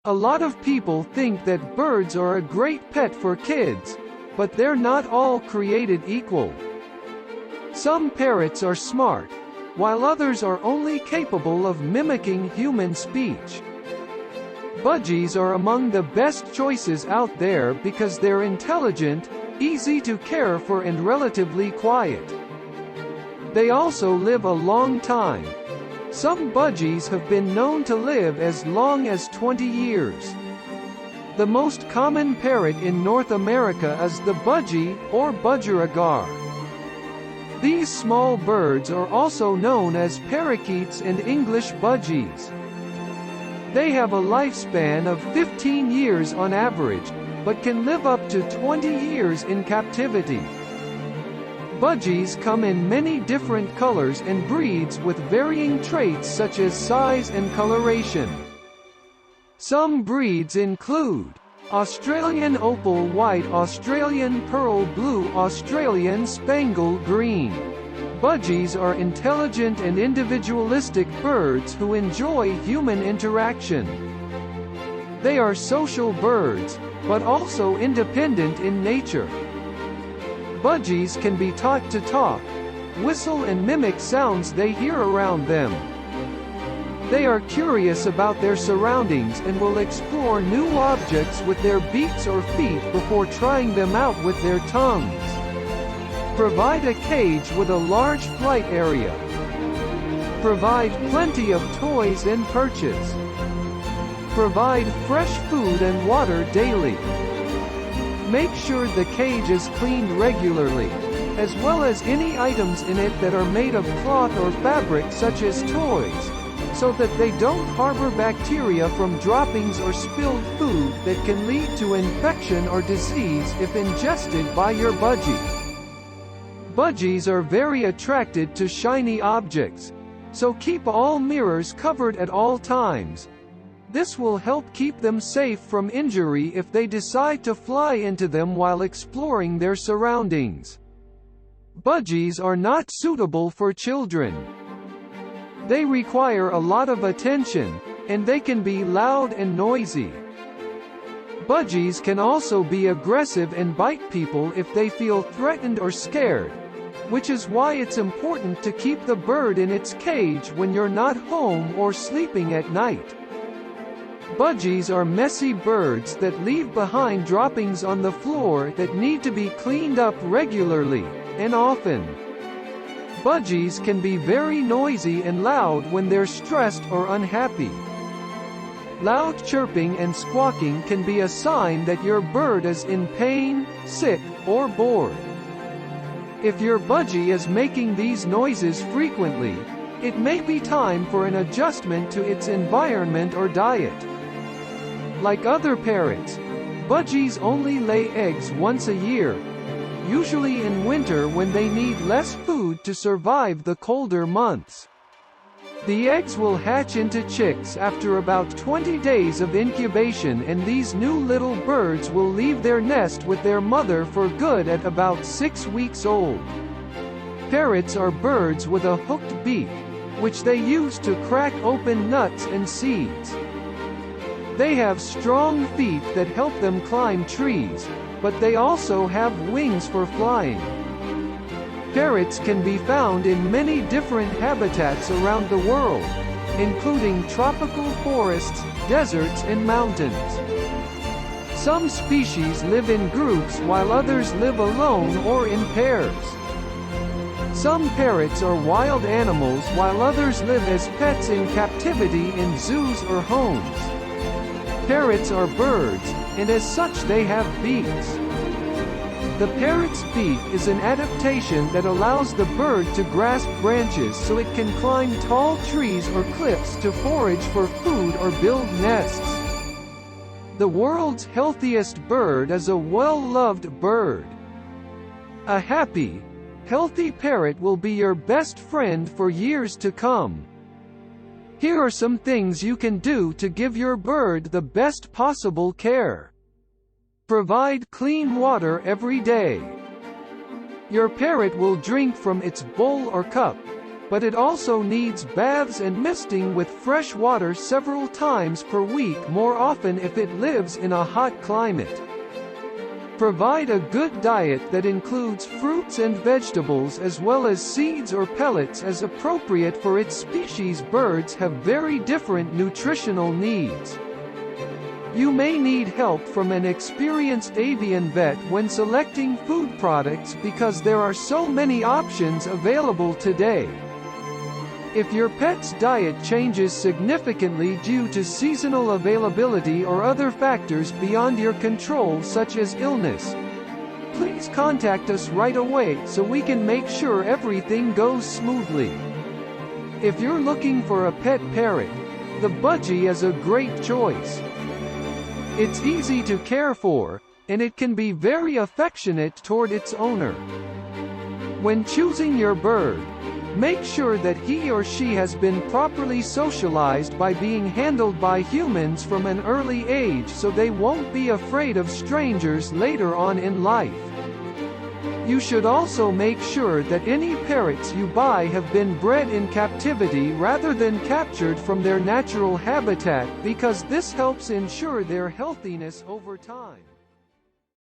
A lot of people think that birds are a great pet for kids, but they're not all created equal. Some parrots are smart, while others are only capable of mimicking human speech. Budgies are among the best choices out there because they're intelligent, easy to care for and relatively quiet. They also live a long time. Some budgies have been known to live as long as 20 years. The most common parrot in North America is the budgie, or budgerigar. These small birds are also known as parakeets and English budgies. They have a lifespan of 15 years on average, but can live up to 20 years in captivity. Budgies come in many different colors and breeds with varying traits such as size and coloration. Some breeds include Australian opal white, Australian pearl blue, Australian spangle green. Budgies are intelligent and individualistic birds who enjoy human interaction. They are social birds, but also independent in nature. Budgies can be taught to talk, whistle and mimic sounds they hear around them. They are curious about their surroundings and will explore new objects with their beaks or feet before trying them out with their tongues. Provide a cage with a large flight area. Provide plenty of toys and perches. Provide fresh food and water daily. Make sure the cage is cleaned regularly, as well as any items in it that are made of cloth or fabric such as toys, so that they don't harbor bacteria from droppings or spilled food that can lead to infection or disease if ingested by your budgie. Budgies are very attracted to shiny objects, so keep all mirrors covered at all times. This will help keep them safe from injury if they decide to fly into them while exploring their surroundings. Budgies are not suitable for children. They require a lot of attention, and they can be loud and noisy. Budgies can also be aggressive and bite people if they feel threatened or scared, which is why it's important to keep the bird in its cage when you're not home or sleeping at night. Budgies are messy birds that leave behind droppings on the floor that need to be cleaned up regularly, and often. Budgies can be very noisy and loud when they're stressed or unhappy. Loud chirping and squawking can be a sign that your bird is in pain, sick, or bored. If your budgie is making these noises frequently, it may be time for an adjustment to its environment or diet. Like other parrots, budgies only lay eggs once a year, usually in winter when they need less food to survive the colder months. The eggs will hatch into chicks after about 20 days of incubation, and these new little birds will leave their nest with their mother for good at about 6 weeks old. Parrots are birds with a hooked beak, which they use to crack open nuts and seeds. They have strong feet that help them climb trees, but they also have wings for flying. Parrots can be found in many different habitats around the world, including tropical forests, deserts, and mountains. Some species live in groups while others live alone or in pairs. Some parrots are wild animals while others live as pets in captivity in zoos or homes. Parrots are birds, and as such they have beaks. The parrot's beak is an adaptation that allows the bird to grasp branches so it can climb tall trees or cliffs to forage for food or build nests. The world's healthiest bird is a well-loved bird. A happy, healthy parrot will be your best friend for years to come. Here are some things you can do to give your bird the best possible care. Provide clean water every day. Your parrot will drink from its bowl or cup, but it also needs baths and misting with fresh water several times per week, more often if it lives in a hot climate. Provide a good diet that includes fruits and vegetables as well as seeds or pellets as appropriate for its species. Birds have very different nutritional needs. You may need help from an experienced avian vet when selecting food products because there are so many options available today. If your pet's diet changes significantly due to seasonal availability or other factors beyond your control such as illness, please contact us right away so we can make sure everything goes smoothly. If you're looking for a pet parrot, the budgie is a great choice. It's easy to care for, and it can be very affectionate toward its owner. When choosing your bird, make sure that he or she has been properly socialized by being handled by humans from an early age so they won't be afraid of strangers later on in life. You should also make sure that any parrots you buy have been bred in captivity rather than captured from their natural habitat, because this helps ensure their healthiness over time.